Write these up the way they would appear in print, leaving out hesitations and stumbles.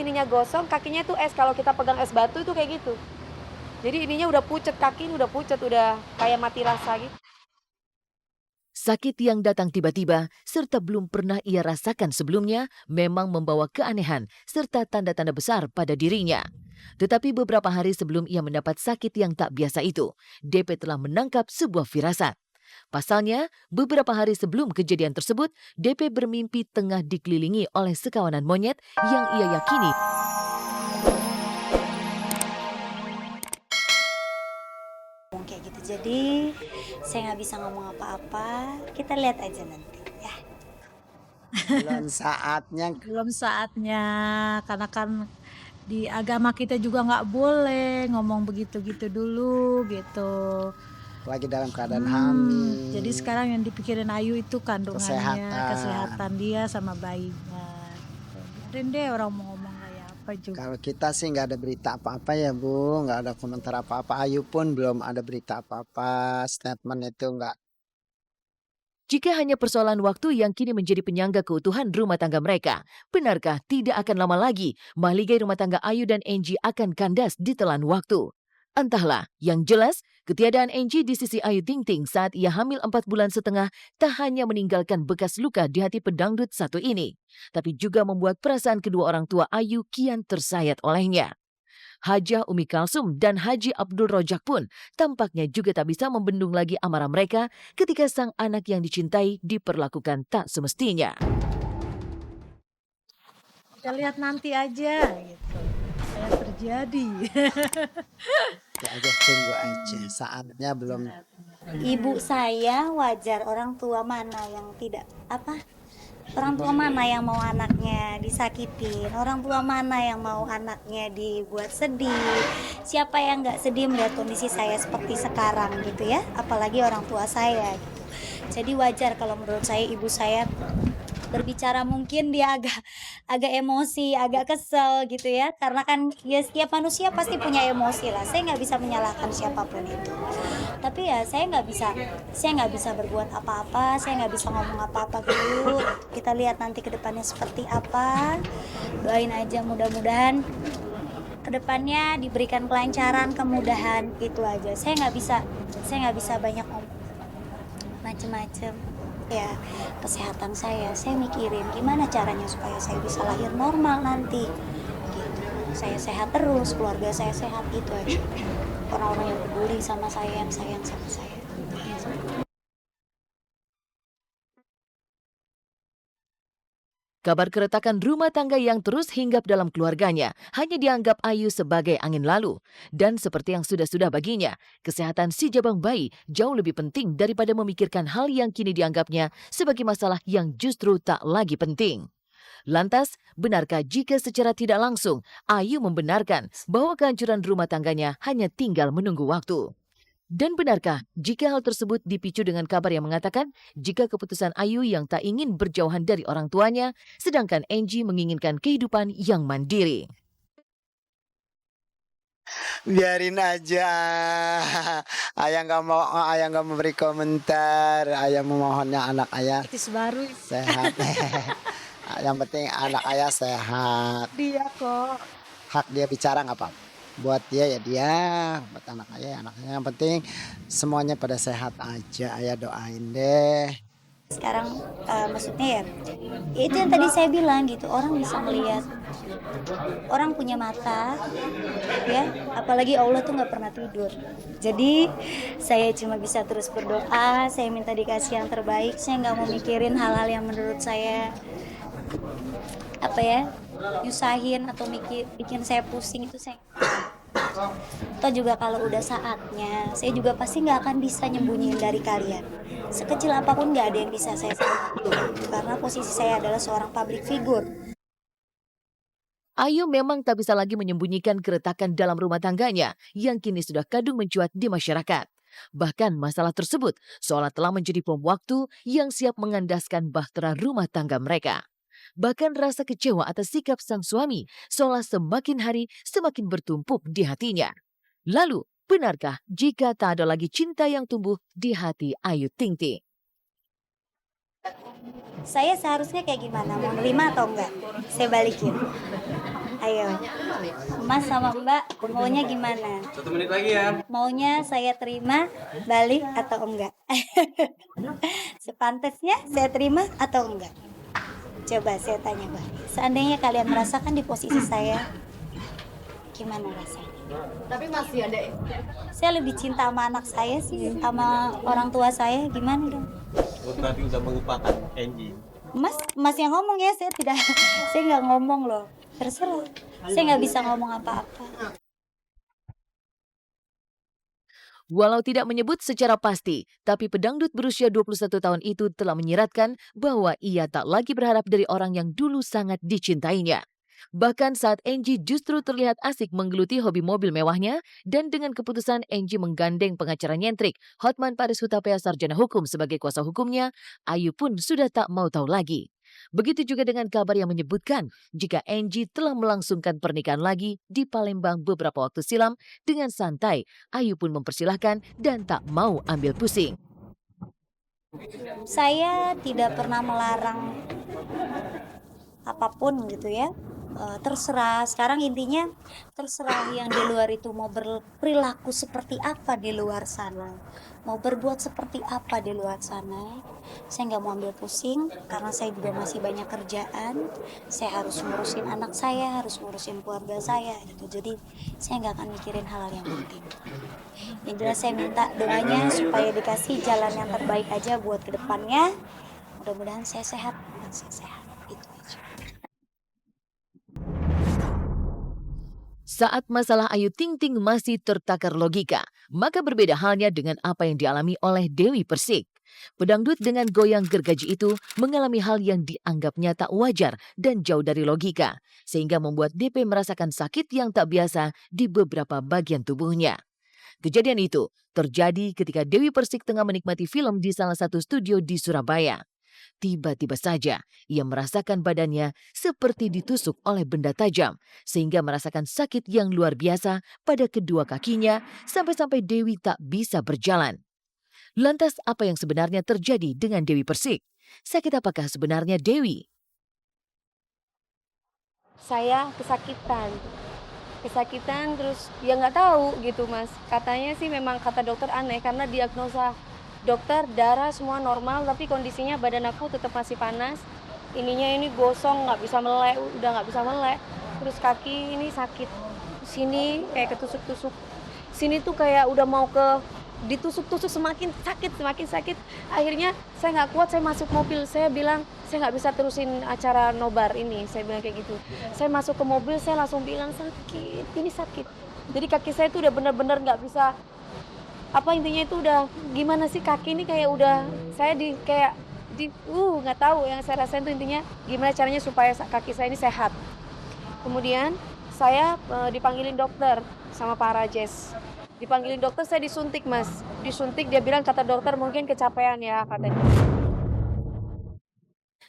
sininya gosong, kakinya tuh es. Kalau kita pegang es batu itu kayak gitu. Jadi ininya udah pucet, kaki ini udah pucet, udah kayak mati rasa gitu. Sakit yang datang tiba-tiba serta belum pernah ia rasakan sebelumnya memang membawa keanehan serta tanda-tanda besar pada dirinya. Tetapi beberapa hari sebelum ia mendapat sakit yang tak biasa itu, DP telah menangkap sebuah firasat. Pasalnya, beberapa hari sebelum kejadian tersebut, DP bermimpi tengah dikelilingi oleh sekawanan monyet yang ia yakini Kayak gitu. Jadi saya nggak bisa ngomong apa-apa. Kita lihat aja nanti ya. Belum saatnya. Belum saatnya, karena kan di agama kita juga nggak boleh ngomong begitu-gitu dulu gitu. Lagi dalam keadaan hamil. Jadi sekarang yang dipikirin Ayu itu kandungannya, Kesehatan. kesehatan dia sama bayinya. Biarin deh orang mau ngomong kayak apa juga. Kalau kita sih nggak ada berita apa-apa ya Bu, nggak ada komentar apa-apa. Ayu pun belum ada berita apa-apa, statement itu nggak. jika hanya persoalan waktu yang kini menjadi penyangga keutuhan rumah tangga mereka. Benarkah tidak akan lama lagi mahligai rumah tangga Ayu dan Angie akan kandas ditelan waktu? Entahlah, yang jelas ketiadaan Angie di sisi Ayu Ting Ting saat ia hamil 4 bulan setengah tak hanya meninggalkan bekas luka di hati pedangdut satu ini, tapi juga membuat perasaan kedua orang tua Ayu kian tersayat olehnya. Hajah Umi Kalsum dan Haji Abdul Rojak pun tampaknya juga tak bisa membendung lagi amarah mereka ketika sang anak yang dicintai diperlakukan tak semestinya. Kita lihat nanti aja gitu. Yang terjadi. Ya aja tunggu aja, saatnya belum. Ibu saya wajar, orang tua mana yang tidak orang tua mana yang mau anaknya disakitin, orang tua mana yang mau anaknya dibuat sedih, siapa yang nggak sedih melihat kondisi saya seperti sekarang gitu ya, apalagi orang tua saya gitu. Jadi wajar kalau menurut saya ibu saya berbicara mungkin dia agak emosi, agak kesel gitu ya, karena kan ya setiap manusia pasti punya emosi lah. Saya nggak bisa menyalahkan siapapun itu, tapi ya saya nggak bisa berbuat apa-apa, saya nggak bisa ngomong apa-apa dulu. Kita lihat nanti ke depannya seperti apa. Doain aja mudah-mudahan kedepannya diberikan kelancaran, kemudahan, itu aja. Saya nggak bisa banyak ngomong macem-macem ya. Kesehatan saya mikirin gimana caranya supaya saya bisa lahir normal nanti gitu. Saya sehat terus, keluarga saya sehat, itu aja. Orang-orang yang peduli sama saya, yang sayang sama saya. Kabar keretakan rumah tangga yang terus hinggap dalam keluarganya hanya dianggap Ayu sebagai angin lalu. Dan seperti yang sudah-sudah baginya, kesehatan si jabang bayi jauh lebih penting daripada memikirkan hal yang kini dianggapnya sebagai masalah yang justru tak lagi penting. Lantas, benarkah jika secara tidak langsung Ayu membenarkan bahwa kehancuran rumah tangganya hanya tinggal menunggu waktu? Dan benarkah jika hal tersebut dipicu dengan kabar yang mengatakan jika keputusan Ayu yang tak ingin berjauhan dari orang tuanya, sedangkan Angie menginginkan kehidupan yang mandiri? Biarin aja. Ayah nggak memberi komentar. Ayah memohonnya anak ayah Artis baru sehat. Yang penting anak ayah sehat. dia kok. Hak dia bicara nggak apa-apa. Buat dia ya dia, buat anak ayah ya anaknya. Yang penting semuanya pada sehat aja. Ayah doain deh. Sekarang maksudnya ya itu yang tadi saya bilang gitu, orang bisa melihat, orang punya mata ya, apalagi Allah tuh nggak pernah tidur. Jadi saya cuma bisa terus berdoa, saya minta dikasih yang terbaik. Saya nggak mau mikirin hal-hal yang menurut saya nyusahin atau bikin saya pusing, itu saya. Toh juga kalau udah saatnya, saya juga pasti nggak akan bisa nyembunyiin dari kalian. Sekecil apapun nggak ada yang bisa saya sembunyiin, karena posisi saya adalah seorang public figure. Ayu memang tak bisa lagi menyembunyikan keretakan dalam rumah tangganya yang kini sudah kadung mencuat di masyarakat. Bahkan masalah tersebut seolah telah menjadi bom waktu yang siap mengandaskan bahtera rumah tangga mereka. Bahkan rasa kecewa atas sikap sang suami seolah semakin hari semakin bertumpuk di hatinya. Lalu, benarkah jika tak ada lagi cinta yang tumbuh di hati Ayu Ting Ting? Saya seharusnya kayak gimana? Mau nerima atau enggak? Saya balikin. Ayo, Mas sama Mbak maunya gimana? 1 menit lagi ya. Maunya saya terima, balik atau enggak? Sepantasnya saya terima atau enggak? Coba saya tanya Mbak. Seandainya kalian merasakan di posisi saya, gimana rasanya? Tapi masih ada Saya lebih cinta sama anak saya sih, sama orang tua saya, gimana dong? Berarti udah melupakan Angie. Mas yang ngomong ya, saya tidak, saya nggak ngomong loh. Terserah, saya nggak bisa ngomong apa-apa. Walau tidak menyebut secara pasti, tapi pedangdut berusia 21 tahun itu telah menyiratkan bahwa ia tak lagi berharap dari orang yang dulu sangat dicintainya. Bahkan saat Angie justru terlihat asik menggeluti hobi mobil mewahnya, dan dengan keputusan Angie menggandeng pengacara nyentrik Hotman Paris Hutapea sarjana hukum sebagai kuasa hukumnya, Ayu pun sudah tak mau tahu lagi. Begitu juga dengan kabar yang menyebutkan jika Angie telah melangsungkan pernikahan lagi di Palembang beberapa waktu silam dengan santai. Ayu pun mempersilahkan dan tak mau ambil pusing. Saya tidak pernah melarang apapun gitu ya. Terserah, sekarang intinya terserah yang di luar itu mau berperilaku seperti apa di luar sana, mau berbuat seperti apa di luar sana. Saya nggak mau ambil pusing karena saya juga masih banyak kerjaan. Saya harus ngurusin anak saya, harus ngurusin keluarga saya gitu. Jadi saya nggak akan mikirin hal-hal yang penting. Yang jelas saya minta doanya supaya dikasih jalan yang terbaik aja buat kedepannya. Mudah-mudahan saya sehat, itu aja. Saat masalah Ayu Ting Ting masih tertakar logika, maka berbeda halnya dengan apa yang dialami oleh Dewi Persik. Pedangdut dengan goyang gergaji itu mengalami hal yang dianggapnya tak wajar dan jauh dari logika, sehingga membuat DP merasakan sakit yang tak biasa di beberapa bagian tubuhnya. Kejadian itu terjadi ketika Dewi Persik tengah menikmati film di salah satu studio di Surabaya. Tiba-tiba saja ia merasakan badannya seperti ditusuk oleh benda tajam, sehingga merasakan sakit yang luar biasa pada kedua kakinya sampai-sampai Dewi tak bisa berjalan. Lantas apa yang sebenarnya terjadi dengan Dewi Persik? Sakit apakah sebenarnya Dewi? saya kesakitan terus ya nggak tahu gitu Mas. Katanya sih memang kata dokter aneh karena diagnosa dokter darah semua normal tapi kondisinya badan aku tetap masih panas. Ininya ini gosong, nggak bisa melek, udah nggak bisa melek. Terus kaki ini sakit, sini kayak ketusuk-tusuk. Sini tuh kayak udah mau ditusuk-tusuk semakin sakit. Akhirnya saya nggak kuat, saya masuk mobil. Saya bilang saya nggak bisa terusin acara nobar ini. Saya bilang kayak gitu. Saya masuk ke mobil, saya langsung bilang sakit, ini sakit. Jadi kaki saya tuh udah bener-bener nggak bisa. Apa intinya itu udah gimana sih kaki ini kayak udah saya nggak tahu yang saya rasain tuh intinya gimana caranya supaya kaki saya ini sehat. Kemudian saya dipanggilin dokter sama Pak Rajes. Dipanggilin dokter, saya disuntik Mas. Disuntik, dia bilang kata dokter mungkin kecapean ya katanya.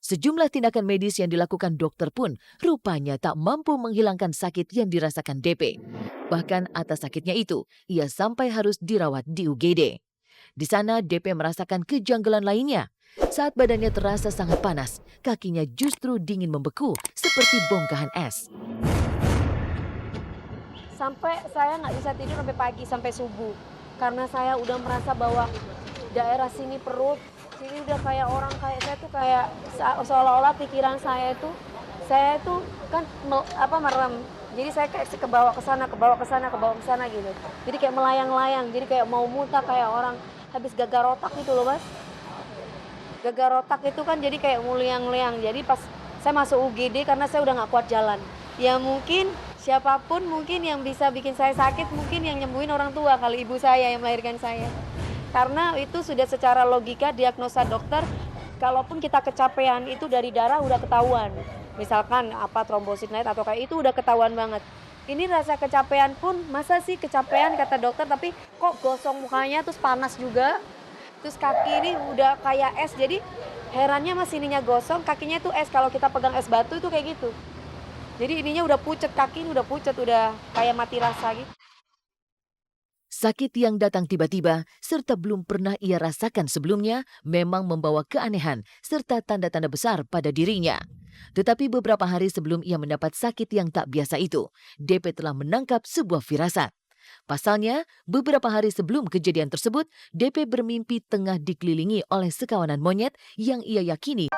Sejumlah tindakan medis yang dilakukan dokter pun rupanya tak mampu menghilangkan sakit yang dirasakan DP. Bahkan atas sakitnya itu, ia sampai harus dirawat di UGD. Di sana DP merasakan kejanggalan lainnya. Saat badannya terasa sangat panas, kakinya justru dingin membeku seperti bongkahan es. Sampai saya nggak bisa tidur sampai pagi, sampai subuh. Karena saya udah merasa bahwa daerah sini perut, sini udah kayak orang kayak saya tuh kayak seolah-olah pikiran saya itu kan merem. Jadi saya kayak ke bawah ke sana gitu. Jadi kayak melayang-layang, jadi kayak mau muntah kayak orang habis gagal otak gitu loh Mas. Gagal otak itu kan jadi kayak nguliang-liang. Jadi pas saya masuk UGD karena saya udah nggak kuat jalan. Ya mungkin siapapun mungkin yang bisa bikin saya sakit mungkin yang nyembuhin orang tua kali ibu saya yang melahirkan saya. Karena itu sudah secara logika diagnosa dokter, kalaupun kita kecapean itu dari darah udah ketahuan. Misalkan apa trombosit naik atau kayak itu udah ketahuan banget. Ini rasa kecapean pun, masa sih kecapean kata dokter tapi kok gosong mukanya terus panas juga. Terus kaki ini udah kayak es, jadi herannya mas ininya gosong, kakinya itu es. Kalau kita pegang es batu itu kayak gitu. Jadi ininya udah pucet, kaki ini udah pucet, udah kayak mati rasa gitu. Sakit yang datang tiba-tiba serta belum pernah ia rasakan sebelumnya memang membawa keanehan serta tanda-tanda besar pada dirinya. Tetapi beberapa hari sebelum ia mendapat sakit yang tak biasa itu, DP telah menangkap sebuah firasat. Pasalnya, beberapa hari sebelum kejadian tersebut, DP bermimpi tengah dikelilingi oleh sekawanan monyet yang ia yakini